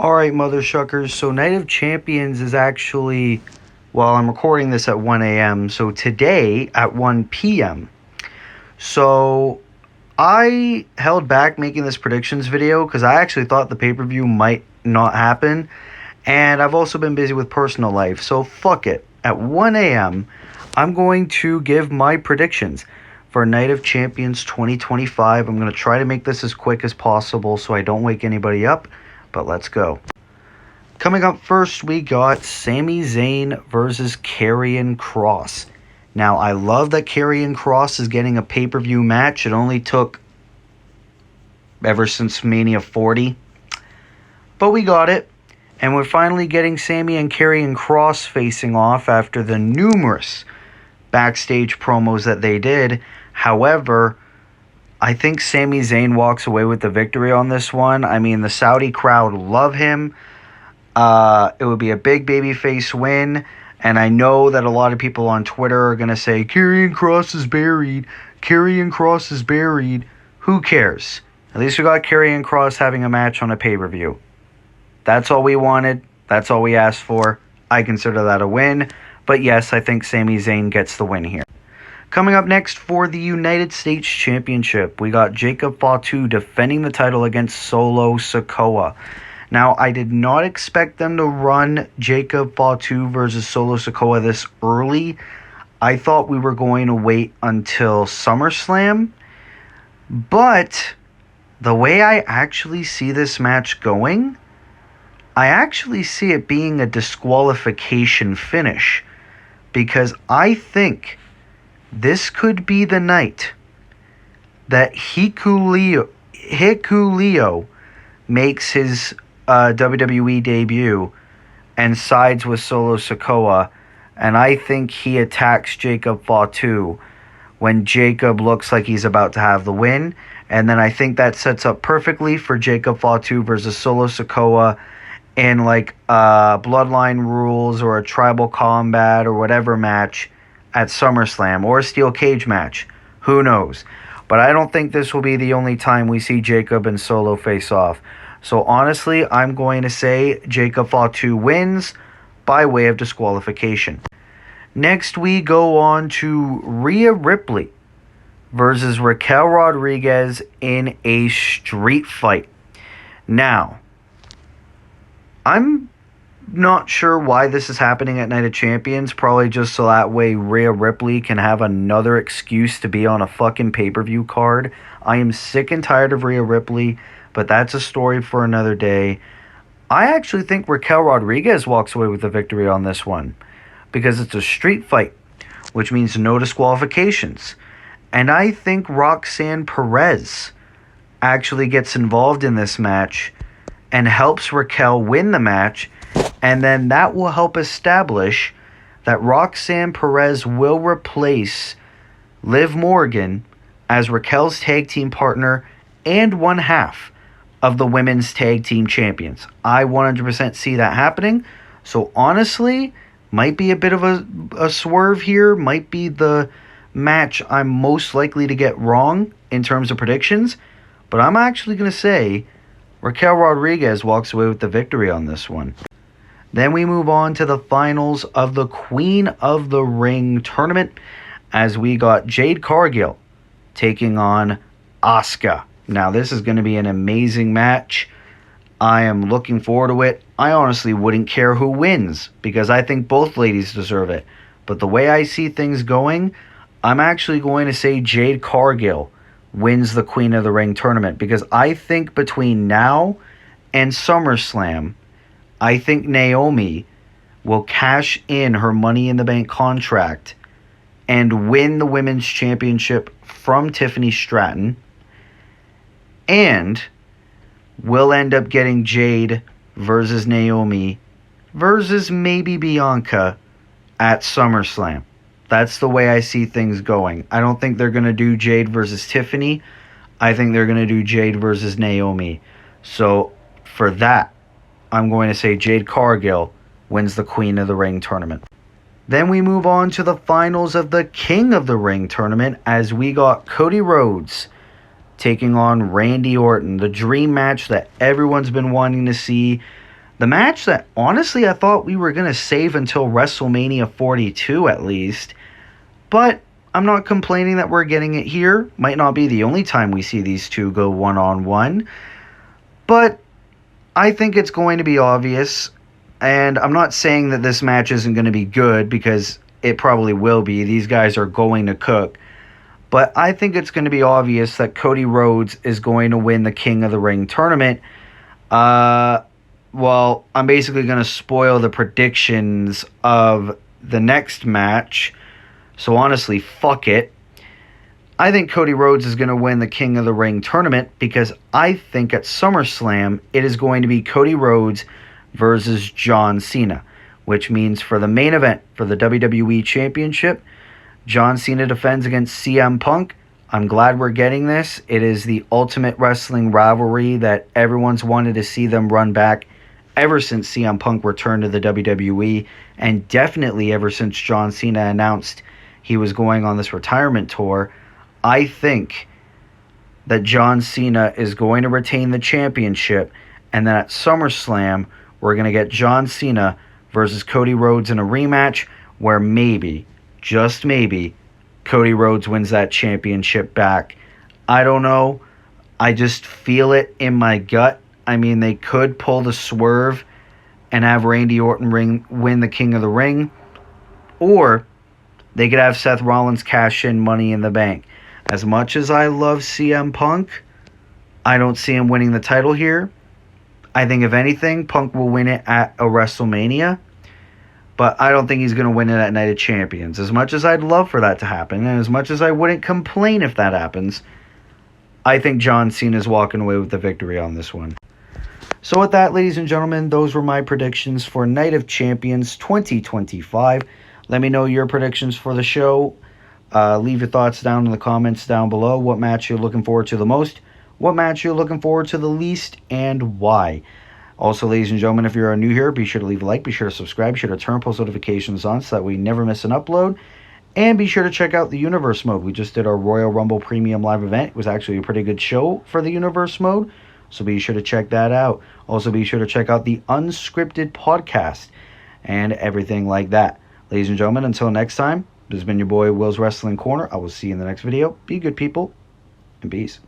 Alright, Mother Shuckers, so Night of Champions is actually, well, I'm recording this at 1 a.m., so today at 1 p.m. So, I held back making this predictions video because I actually thought the pay-per-view might not happen, and I've also been busy with personal life, so fuck it. At 1 a.m., I'm going to give my predictions for Night of Champions 2025. I'm going to try to make this as quick as possible so I don't wake anybody up. But let's go. Coming up first, we got Sami Zayn versus Karrion Kross. Now, I love that Karrion Kross is getting a pay-per-view match. It only took ever since Mania 40. But we got it. And we're finally getting Sami and Karrion Kross facing off after the numerous backstage promos that they did. However, I think Sami Zayn walks away with the victory on this one. I mean, the Saudi crowd love him. It would be a big babyface win. And I know that a lot of people on Twitter are going to say, Karrion Kross is buried. Karrion Kross is buried. Who cares? At least we got Karrion Kross having a match on a pay-per-view. That's all we wanted. That's all we asked for. I consider that a win. But yes, I think Sami Zayn gets the win here. Coming up next for the United States Championship, we got Jacob Fatu defending the title against Solo Sikoa. Now, I did not expect them to run Jacob Fatu versus Solo Sikoa this early. I thought we were going to wait until SummerSlam. But the way I actually see this match going, I actually see it being a disqualification finish. Because I think this could be the night that Hikuleo makes his WWE debut and sides with Solo Sikoa, and I think he attacks Jacob Fatu when Jacob looks like he's about to have the win, and then I think that sets up perfectly for Jacob Fatu versus Solo Sikoa in like Bloodline Rules or a Tribal Combat or whatever match at SummerSlam, or a steel cage match. Who knows? But I don't think this will be the only time we see Jacob and Solo face off. So honestly, I'm going to say Jacob Fatu wins by way of disqualification. Next, we go on to Rhea Ripley versus Raquel Rodriguez in a street fight. Now, I'm not sure why this is happening at Night of Champions. Probably just so that way Rhea Ripley can have another excuse to be on a fucking pay-per-view card. I am sick and tired of Rhea Ripley, but that's a story for another day. I actually think Raquel Rodriguez walks away with the victory on this one because it's a street fight, which means no disqualifications. And I think Roxanne Perez actually gets involved in this match and helps Raquel win the match. And then that will help establish that Roxanne Perez will replace Liv Morgan as Raquel's tag team partner and one half of the women's tag team champions. I 100% see that happening. So honestly, might be a bit of a swerve here. Might be the match I'm most likely to get wrong in terms of predictions. But I'm actually going to say Raquel Rodriguez walks away with the victory on this one. Then we move on to the finals of the Queen of the Ring tournament as we got Jade Cargill taking on Asuka. Now, this is going to be an amazing match. I am looking forward to it. I honestly wouldn't care who wins because I think both ladies deserve it. But the way I see things going, I'm actually going to say Jade Cargill wins the Queen of the Ring tournament because I think between now and SummerSlam, I think Naomi will cash in her Money in the Bank contract and win the Women's Championship from Tiffany Stratton. And we'll end up getting Jade versus Naomi versus maybe Bianca at SummerSlam. That's the way I see things going. I don't think they're going to do Jade versus Tiffany. I think they're going to do Jade versus Naomi. So for that, I'm going to say Jade Cargill wins the Queen of the Ring tournament. Then we move on to the finals of the King of the Ring tournament as we got Cody Rhodes taking on Randy Orton. The dream match that everyone's been wanting to see. The match that, honestly, I thought we were going to save until WrestleMania 42 at least. But I'm not complaining that we're getting it here. Might not be the only time we see these two go one-on-one. But I think it's going to be obvious. And I'm not saying that this match isn't going to be good, because it probably will be. These guys are going to cook. But I think it's going to be obvious that Cody Rhodes is going to win the King of the Ring tournament. Well, I'm basically going to spoil the predictions of the next match. So honestly, fuck it. I think Cody Rhodes is going to win the King of the Ring tournament, because I think at SummerSlam it is going to be Cody Rhodes versus John Cena, which means for the main event for the WWE Championship, John Cena defends against CM Punk. I'm glad we're getting this. It is the ultimate wrestling rivalry that everyone's wanted to see them run back ever since CM Punk returned to the WWE, and definitely ever since John Cena announced he was going on this retirement tour. I think that John Cena is going to retain the championship, and then at SummerSlam, we're going to get John Cena versus Cody Rhodes in a rematch where maybe, just maybe, Cody Rhodes wins that championship back. I don't know. I just feel it in my gut. I mean, they could pull the swerve and have Randy Orton win the King of the Ring. Or they could have Seth Rollins cash in Money in the Bank. As much as I love CM Punk, I don't see him winning the title here. I think, if anything, Punk will win it at a WrestleMania. But I don't think he's going to win it at Night of Champions. As much as I'd love for that to happen, and as much as I wouldn't complain if that happens, I think John Cena's walking away with the victory on this one. So with that, ladies and gentlemen, those were my predictions for Night of Champions 2025. Let me know your predictions for the show. Leave your thoughts down in the comments down below. What match you're looking forward to the most, what match you're looking forward to the least, and why. Also, ladies and gentlemen, if you're new here, be sure to leave a like, be sure to subscribe, be sure to turn post notifications on so that we never miss an upload. And be sure to check out the Universe Mode. We just did our Royal Rumble Premium Live event. It was actually a pretty good show for the Universe Mode, so be sure to check that out. Also, be sure to check out the Unscripted podcast and everything like that. Ladies and gentlemen, until next time, this has been your boy Will's Wrestling Corner. I will see you in the next video. Be good, people, and peace.